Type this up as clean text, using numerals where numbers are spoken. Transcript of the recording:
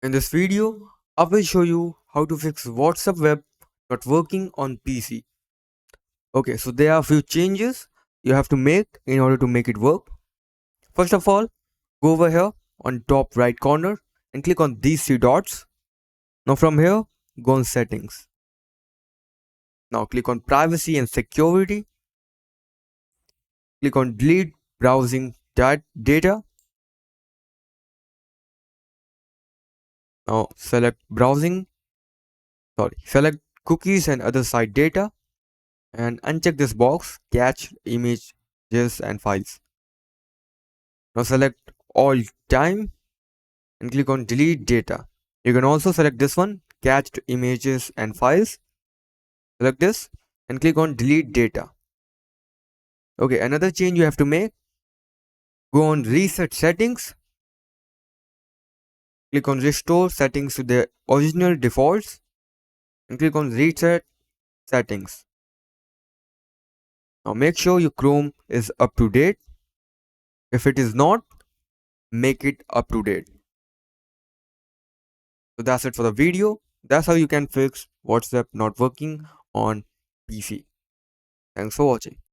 In this video, I will show you how to fix WhatsApp web not working on PC. Okay, so there are a few changes you have to make in order to make it work. First of all, go over here on top right corner and click on these three dots. Now from here, go on settings. Now click on privacy and security. Click on delete browsing data. Now select cookies and other site data and uncheck this box, catch images and files. Now select all time and click on delete data. You can also select this one, cached images and files. Select this and click on delete data. Okay, another change you have to make, go on reset settings, click on restore settings to their original defaults and click on reset settings. Now make sure your Chrome is up to date. If it is not, make it up to date. So that's it for the video. That's how you can fix WhatsApp not working on PC. Thanks for watching.